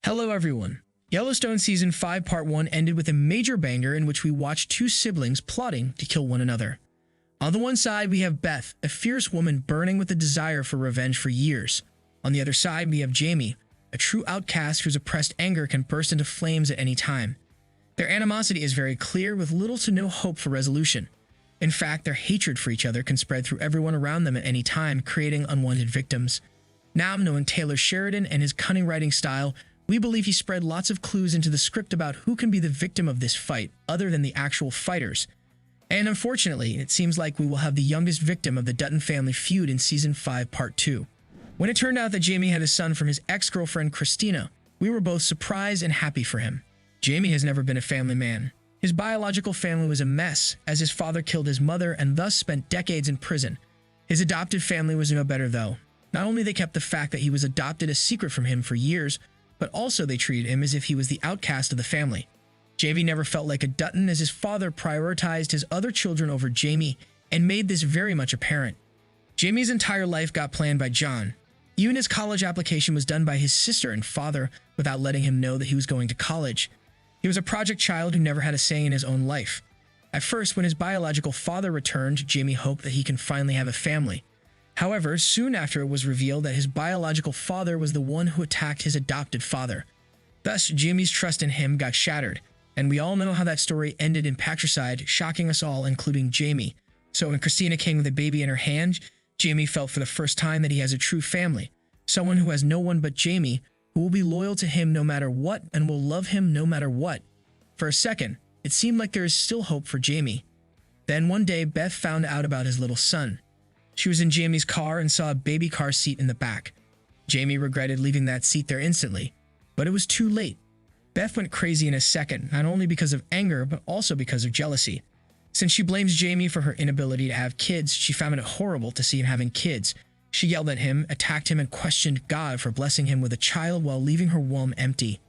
Hello everyone. Yellowstone Season 5 Part 1 ended with a major banger in which we watched two siblings plotting to kill one another. On the one side, we have Beth, a fierce woman burning with a desire for revenge for years. On the other side, we have Jamie, a true outcast whose oppressed anger can burst into flames at any time. Their animosity is very clear, with little to no hope for resolution. In fact, their hatred for each other can spread through everyone around them at any time, creating unwanted victims. Now, knowing Taylor Sheridan and his cunning writing style, we believe he spread lots of clues into the script about who can be the victim of this fight, other than the actual fighters. And unfortunately, it seems like we will have the youngest victim of the Dutton family feud in Season 5 Part 2. When it turned out that Jamie had a son from his ex-girlfriend Christina, we were both surprised and happy for him. Jamie has never been a family man. His biological family was a mess, as his father killed his mother and thus spent decades in prison. His adopted family was no better though. Not only they kept the fact that he was adopted a secret from him for years, but also they treated him as if he was the outcast of the family. Jamie never felt like a Dutton, as his father prioritized his other children over Jamie and made this very much apparent. Jamie's entire life got planned by John. Even his college application was done by his sister and father without letting him know that he was going to college. He was a project child who never had a say in his own life. At first, when his biological father returned, Jamie hoped that he can finally have a family. However, soon after it was revealed that his biological father was the one who attacked his adopted father. Thus, Jamie's trust in him got shattered, and we all know how that story ended in patricide, shocking us all, including Jamie. So when Christina came with a baby in her hand, Jamie felt for the first time that he has a true family, someone who has no one but Jamie, who will be loyal to him no matter what and will love him no matter what. For a second, it seemed like there is still hope for Jamie. Then one day, Beth found out about his little son. She was in Jamie's car and saw a baby car seat in the back. Jamie regretted leaving that seat there instantly, but it was too late. Beth went crazy in a second, not only because of anger, but also because of jealousy. Since she blames Jamie for her inability to have kids, she found it horrible to see him having kids. She yelled at him, attacked him, and questioned God for blessing him with a child while leaving her womb empty.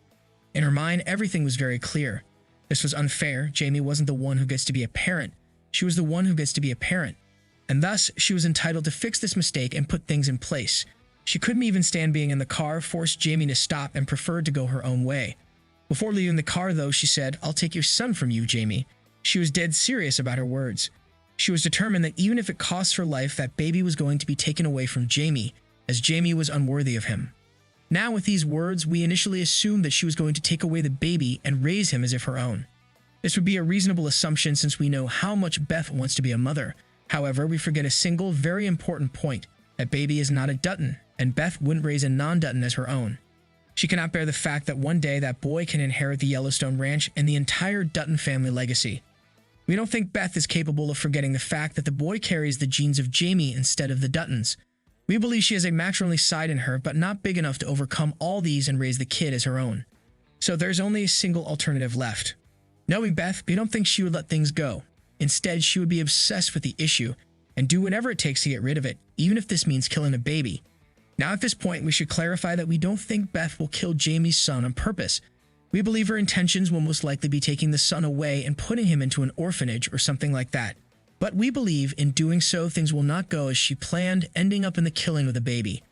In her mind, everything was very clear. This was unfair. Jamie wasn't the one who gets to be a parent. She was the one who gets to be a parent. And thus, she was entitled to fix this mistake and put things in place. She couldn't even stand being in the car, forced Jamie to stop, and preferred to go her own way. Before leaving the car, though, she said, "I'll take your son from you, Jamie." She was dead serious about her words. She was determined that even if it cost her life, that baby was going to be taken away from Jamie, as Jamie was unworthy of him. Now, with these words, we initially assumed that she was going to take away the baby and raise him as if her own. This would be a reasonable assumption since we know how much Beth wants to be a mother. However, we forget a single, very important point, that baby is not a Dutton, and Beth wouldn't raise a non-Dutton as her own. She cannot bear the fact that one day that boy can inherit the Yellowstone Ranch and the entire Dutton family legacy. We don't think Beth is capable of forgetting the fact that the boy carries the genes of Jamie instead of the Duttons. We believe she has a matronly side in her, but not big enough to overcome all these and raise the kid as her own. So there's only a single alternative left. Knowing Beth, we don't think she would let things go. Instead, she would be obsessed with the issue and do whatever it takes to get rid of it, even if this means killing a baby. Now at this point, we should clarify that we don't think Beth will kill Jamie's son on purpose. We believe her intentions will most likely be taking the son away and putting him into an orphanage or something like that. But we believe in doing so, things will not go as she planned, ending up in the killing of the baby.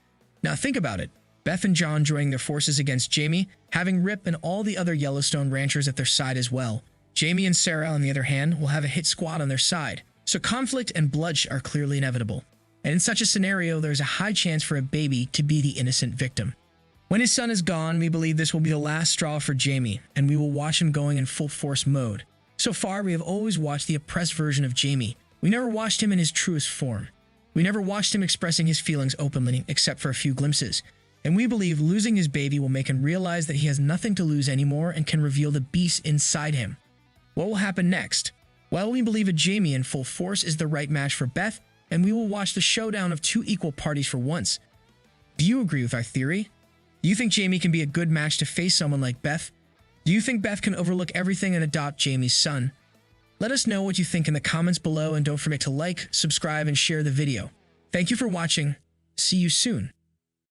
Now think about it. Beth and John joining their forces against Jamie, having Rip and all the other Yellowstone ranchers at their side as well. Jamie and Sarah, on the other hand, will have a hit squad on their side, so conflict and bloodshed are clearly inevitable. And in such a scenario, there's a high chance for a baby to be the innocent victim. When his son is gone, we believe this will be the last straw for Jamie, and we will watch him going in full force mode. So far, we have always watched the oppressed version of Jamie. We never watched him in his truest form. We never watched him expressing his feelings openly, except for a few glimpses. And we believe losing his baby will make him realize that he has nothing to lose anymore and can reveal the beast inside him. What will happen next? Well, we believe a Jamie in full force is the right match for Beth, and we will watch the showdown of two equal parties for once. Do you agree with our theory? Do you think Jamie can be a good match to face someone like Beth? Do you think Beth can overlook everything and adopt Jamie's son? Let us know what you think in the comments below, and don't forget to like, subscribe, and share the video. Thank you for watching. See you soon.